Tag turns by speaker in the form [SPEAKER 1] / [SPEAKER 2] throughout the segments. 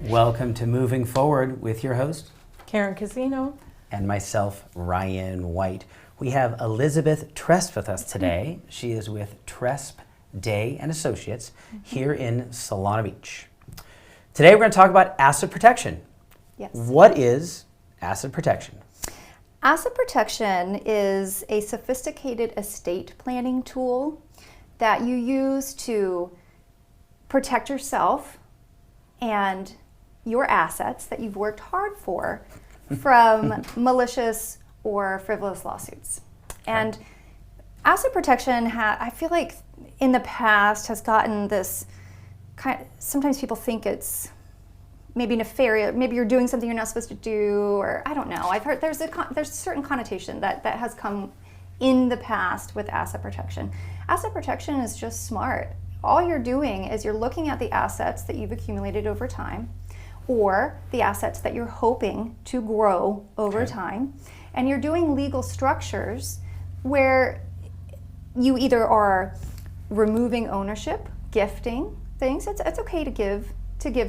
[SPEAKER 1] Welcome to Moving Forward with your host,
[SPEAKER 2] Karen Casino.
[SPEAKER 1] And myself, Ryan White. We have Elizabeth Tresp with us today. She is with Tresp Day and Associates here in Solana Beach. Today we're going to talk about asset protection.
[SPEAKER 3] Yes.
[SPEAKER 1] What is asset protection?
[SPEAKER 3] Asset protection is a sophisticated estate planning tool that you use to protect yourself and your assets that you've worked hard for from malicious or frivolous lawsuits. And asset protection, I feel like in the past has gotten this sometimes people think it's maybe nefarious, maybe you're doing something you're not supposed to do, or I don't know. I've heard there's a certain connotation that has come in the past with asset protection. Asset protection is just smart. All you're doing is you're looking at the assets that you've accumulated over time, or the assets that you're hoping to grow over time, and you're doing legal structures where you either are removing ownership, gifting things. It's okay to give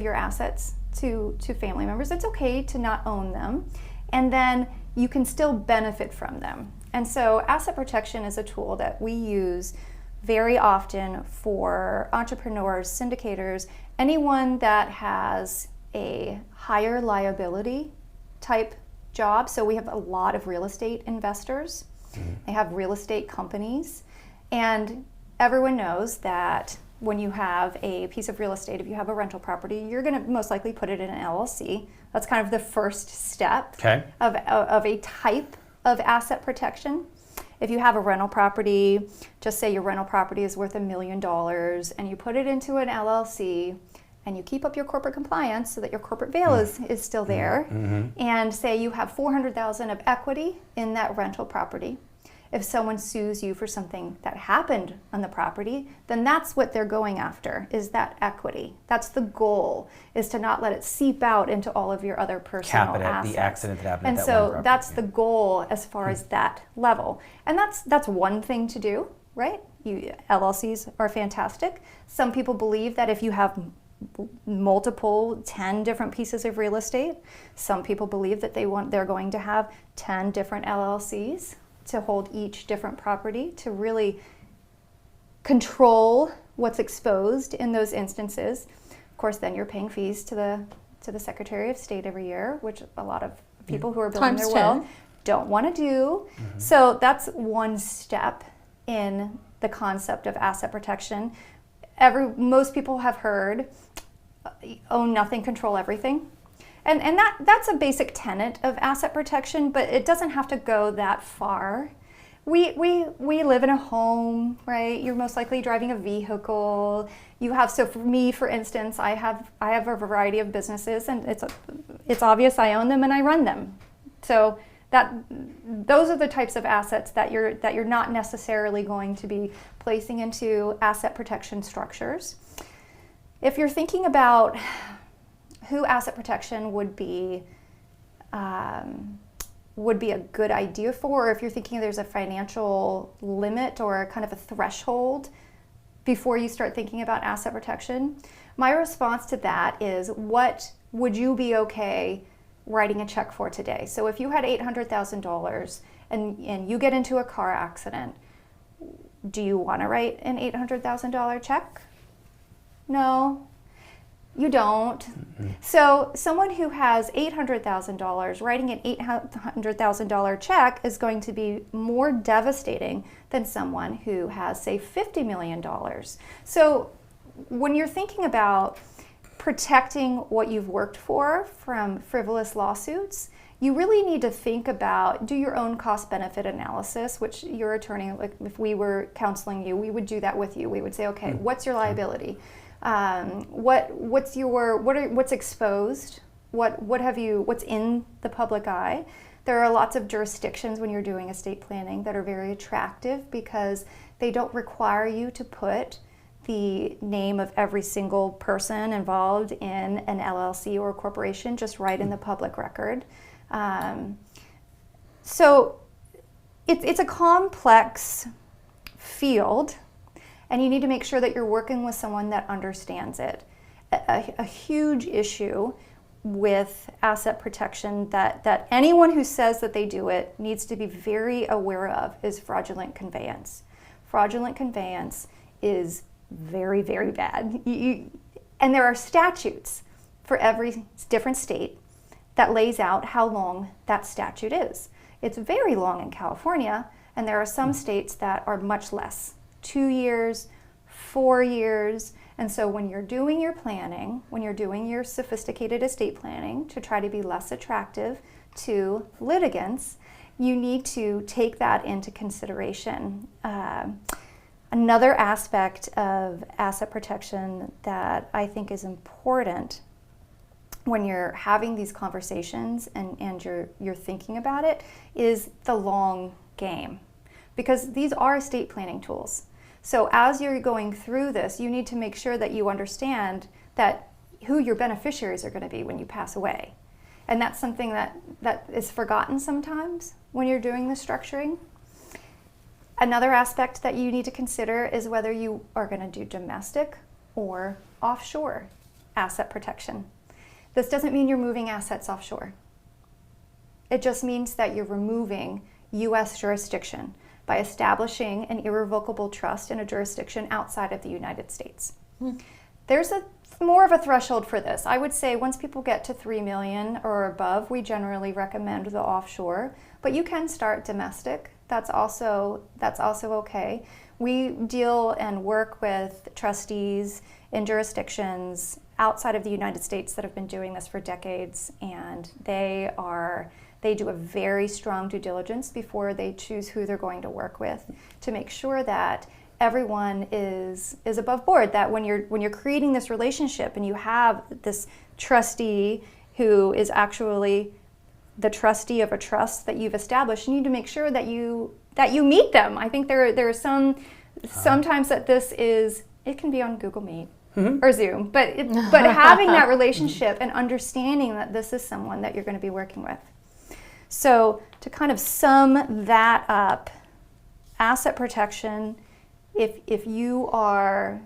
[SPEAKER 3] your assets to family members. It's okay to not own them, and then you can still benefit from them. And so asset protection is a tool that we use very often for entrepreneurs, syndicators, anyone that has a higher liability type job. So we have a lot of real estate investors. They have real estate companies, and everyone knows that when you have a piece of real estate, if you have a rental property, you're going to most likely put it in an LLC. That's kind of the first step of a type of asset protection. If you have a rental property, just say your rental property is worth $1 million, and you put it into an LLC, and you keep up your corporate compliance so that your corporate veil is still there, and say you have $400,000 of equity in that rental property. If someone sues you for something that happened on the property, then that's what they're going after, is that equity. That's the goal, is to not let it seep out into all of your other personal assets.
[SPEAKER 1] The accident that happened
[SPEAKER 3] and
[SPEAKER 1] at that one property.
[SPEAKER 3] And so that's the goal as far as that level. And that's one thing to do, right? LLCs are fantastic. Some people believe that if you have multiple 10 different pieces of real estate, some people believe that they're going to have 10 different LLCs to hold each different property to really control what's exposed in those instances. Of course, then you're paying fees to the Secretary of State every year, which a lot of people who are building their wealth don't want to do. So that's one step in the concept of asset protection. Most people have heard own nothing, control everything. And that's a basic tenet of asset protection, but it doesn't have to go that far. We live in a home, right? You're most likely driving a vehicle. So for me, for instance, I have a variety of businesses, and it's obvious I own them and I run them. So those are the types of assets that you're not necessarily going to be placing into asset protection structures. If you're thinking about who asset protection would be a good idea for, or if you're thinking there's a financial limit or kind of a threshold before you start thinking about asset protection, my response to that is, what would you be okay writing a check for today? So if you had $800,000 and you get into a car accident, do you want to write an $800,000 check? No. You don't. So someone who has $800,000, writing an $800,000 check is going to be more devastating than someone who has, say, $50 million. So when you're thinking about protecting what you've worked for from frivolous lawsuits, you really need to think about, do your own cost-benefit analysis, which your attorney, like if we were counseling you, we would do that with you. We would say, okay, what's your liability? What's exposed? What's in the public eye? There are lots of jurisdictions when you're doing estate planning that are very attractive because they don't require you to put the name of every single person involved in an LLC or a corporation, just right in the public record. So it's a complex field, and you need to make sure that you're working with someone that understands it. a huge issue with asset protection that anyone who says that they do it needs to be very aware of is fraudulent conveyance. Fraudulent conveyance is very, very bad. And there are statutes for every different state that lays out how long that statute is. It's very long in California, and there are some states that are much less, 2 years, 4 years. And so when you're doing your planning, when you're doing your sophisticated estate planning to try to be less attractive to litigants, you need to take that into consideration. Another aspect of asset protection that I think is important when you're having these conversations and you're thinking about it is the long game, because these are estate planning tools. So as you're going through this, you need to make sure that you understand that who your beneficiaries are going to be when you pass away. And that's something that is forgotten sometimes when you're doing the structuring. Another aspect that you need to consider is whether you are going to do domestic or offshore asset protection. This doesn't mean you're moving assets offshore. It just means that you're removing U.S. jurisdiction by establishing an irrevocable trust in a jurisdiction outside of the United States. There's more of a threshold for this. I would say once people get to $3 million or above, we generally recommend the offshore, but you can start domestic. That's also okay. We deal and work with trustees in jurisdictions outside of the United States that have been doing this for decades, and they do a very strong due diligence before they choose who they're going to work with to make sure that everyone is above board, that when you're creating this relationship and you have this trustee who is actually the trustee of a trust that you've established, you need to make sure that you meet them. I think there are sometimes that it can be on Google Meet or Zoom, but having that relationship and understanding that this is someone that you're going to be working with. So to kind of sum that up, asset protection, if you are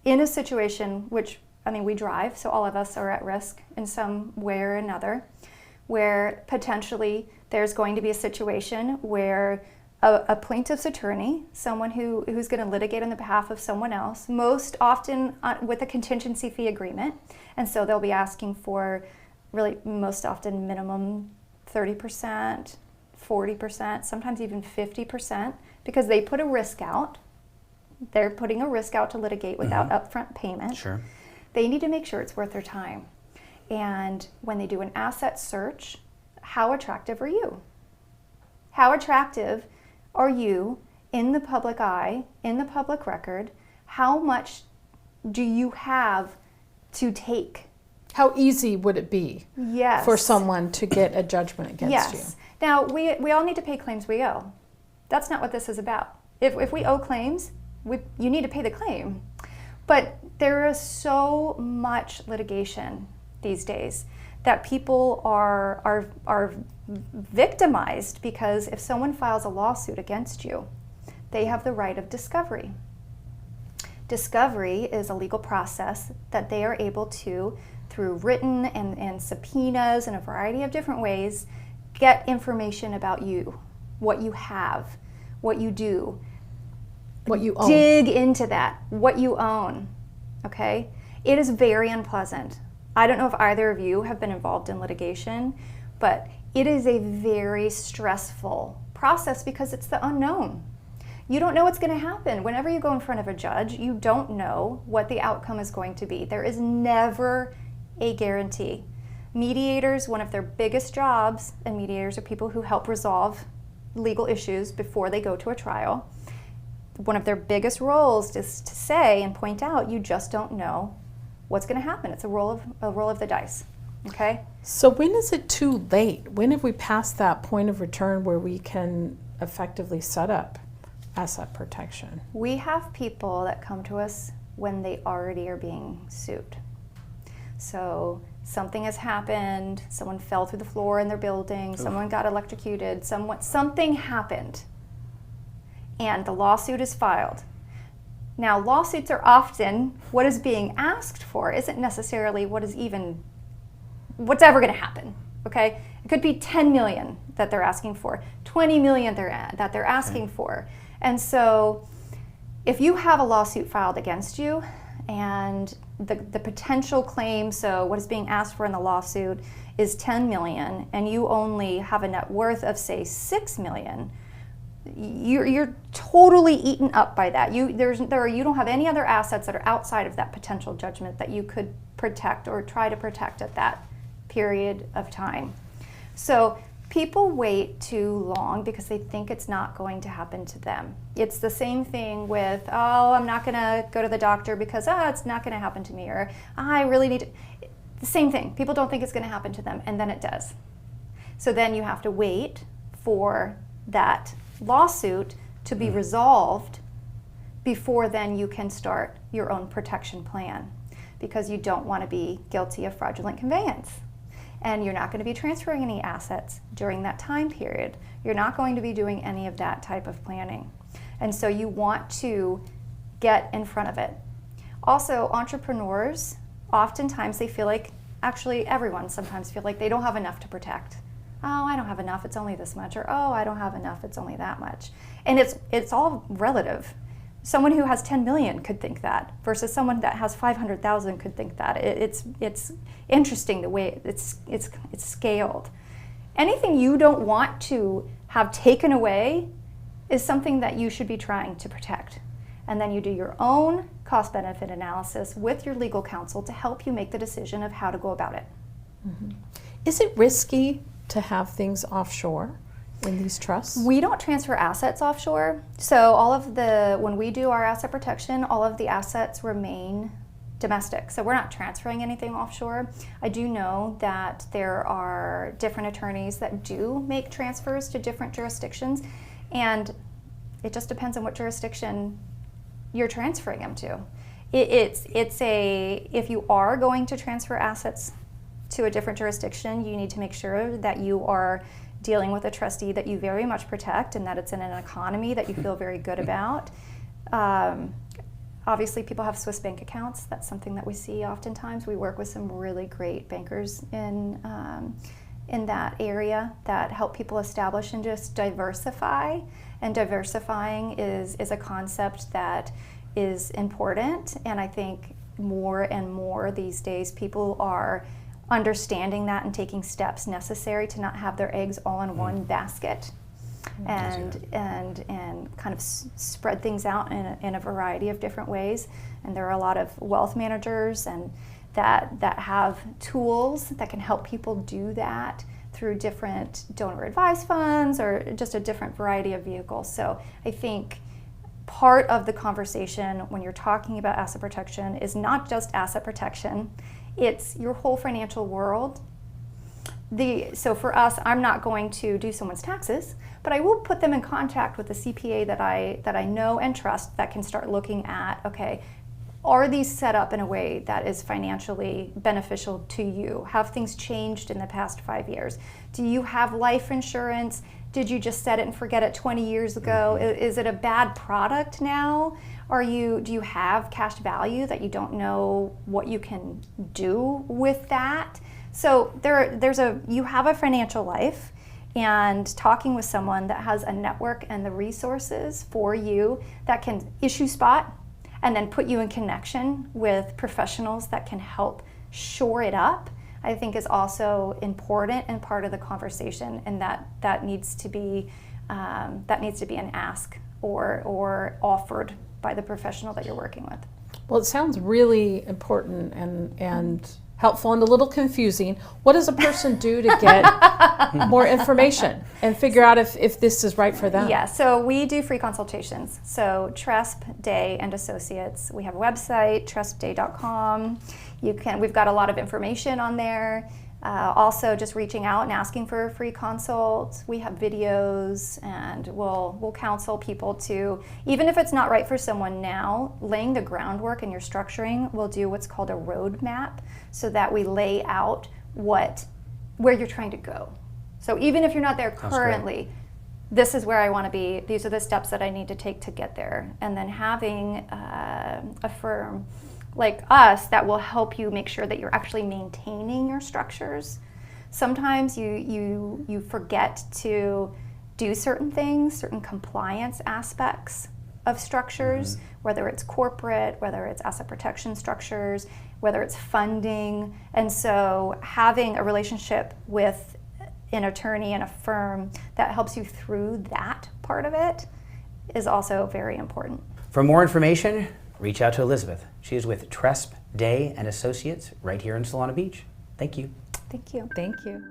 [SPEAKER 3] in a situation, which, I mean, we drive, so all of us are at risk in some way or another, where potentially there's going to be a situation where a plaintiff's attorney, someone who's going to litigate on the behalf of someone else, most often with a contingency fee agreement, and so they'll be asking for really most often minimum 30%, 40%, sometimes even 50%, because they put a risk out. They're putting a risk out to litigate without upfront payment.
[SPEAKER 1] Sure.
[SPEAKER 3] They need to make sure it's worth their time. And when they do an asset search, how attractive are you? How attractive are you in the public eye, in the public record? How much do you have to take?
[SPEAKER 2] How easy would it be for someone to get a judgment against you?
[SPEAKER 3] Now, we all need to pay claims we owe. That's not what this is about. If we owe claims, you need to pay the claim. But there is so much litigation these days that people are victimized because if someone files a lawsuit against you, they have the right of discovery. Discovery is a legal process that they are able to, through written and subpoenas in a variety of different ways, get information about you, what you have, what you do,
[SPEAKER 2] what you own.
[SPEAKER 3] Dig into that, what you own, okay? It is very unpleasant. I don't know if either of you have been involved in litigation, but it is a very stressful process because it's the unknown. You don't know what's going to happen. Whenever you go in front of a judge, you don't know what the outcome is going to be. There is never a guarantee. Mediators, one of their biggest jobs, and mediators are people who help resolve legal issues before they go to a trial. One of their biggest roles is to say and point out, you just don't know what's going to happen. It's a roll of the dice, okay?
[SPEAKER 2] So when is it too late? When have we passed that point of return where we can effectively set up asset protection?
[SPEAKER 3] We have people that come to us when they already are being sued. So something has happened, someone fell through the floor in their building, someone got electrocuted, something happened, and the lawsuit is filed. Now, lawsuits are often what is being asked for isn't necessarily what's ever going to happen. Okay, it could be 10 million that they're asking for, 20 million that they're asking for, and so if you have a lawsuit filed against you, and the potential claim, so what is being asked for in the lawsuit is 10 million, and you only have a net worth of say 6 million. You're totally eaten up by that. You don't have any other assets that are outside of that potential judgment that you could protect or try to protect at that period of time. So people wait too long because they think it's not going to happen to them. It's the same thing with, oh, I'm not going to go to the doctor because it's not going to happen to me, or I really need to. The same thing. People don't think it's going to happen to them, and then it does. So then you have to wait for that lawsuit to be resolved before then you can start your own protection plan, because you don't want to be guilty of fraudulent conveyance. And you're not going to be transferring any assets during that time period. You're not going to be doing any of that type of planning. And so you want to get in front of it. Also, entrepreneurs, oftentimes they feel like, actually everyone sometimes feel like they don't have enough to protect. Oh, I don't have enough, it's only this much, or oh, I don't have enough, it's only that much. And it's all relative. Someone who has 10 million could think that, versus someone that has 500,000 could think that. It's interesting the way it's scaled. Anything you don't want to have taken away is something that you should be trying to protect. And then you do your own cost-benefit analysis with your legal counsel to help you make the decision of how to go about it.
[SPEAKER 2] Mm-hmm. Is it risky to have things offshore in these trusts?
[SPEAKER 3] We don't transfer assets offshore. So when we do our asset protection, all of the assets remain domestic. So we're not transferring anything offshore. I do know that there are different attorneys that do make transfers to different jurisdictions, and it just depends on what jurisdiction you're transferring them to. If you are going to transfer assets to a different jurisdiction, you need to make sure that you are dealing with a trustee that you very much protect, and that it's in an economy that you feel very good about. Obviously, people have Swiss bank accounts. That's something that we see oftentimes. We work with some really great bankers in that area that help people establish and just diversify. And diversifying is a concept that is important, and I think more and more these days people are understanding that and taking steps necessary to not have their eggs all in one basket, and kind of spread things out in a variety of different ways. And there are a lot of wealth managers and that have tools that can help people do that through different donor advised funds or just a different variety of vehicles. So I think part of the conversation when you're talking about asset protection is not just asset protection, it's your whole financial world. So for us, I'm not going to do someone's taxes, but I will put them in contact with a CPA that I know and trust that can start looking at, okay, are these set up in a way that is financially beneficial to you? Have things changed in the past 5 years? Do you have life insurance? Did you just set it and forget it 20 years ago? Is it a bad product now? Do you have cash value that you don't know what you can do with that? So you have a financial life, and talking with someone that has a network and the resources for you that can issue spot and then put you in connection with professionals that can help shore it up, I think is also important and part of the conversation, and that needs to be an ask or offered by the professional that you're working with.
[SPEAKER 2] Well, it sounds really important and helpful and a little confusing. What does a person do to get more information and figure out if this is right for them?
[SPEAKER 3] Yeah, so we do free consultations. So Tresp, Day and Associates. We have a website, trespday.com. We've got a lot of information on there. Also, just reaching out and asking for a free consult. We have videos, and we'll counsel people to, even if it's not right for someone now, laying the groundwork in your structuring, we'll do what's called a roadmap, so that we lay out where you're trying to go. So even if you're not there currently, this is where I want to be. These are the steps that I need to take to get there. And then having a firm like us that will help you make sure that you're actually maintaining your structures. Sometimes you forget to do certain things, certain compliance aspects of structures, whether it's corporate, whether it's asset protection structures, whether it's funding. And so having a relationship with an attorney and a firm that helps you through that part of it is also very important.
[SPEAKER 1] For more information, reach out to Elizabeth. She is with Tresp, Day and Associates right here in Solana Beach. Thank you.
[SPEAKER 3] Thank you.
[SPEAKER 2] Thank you.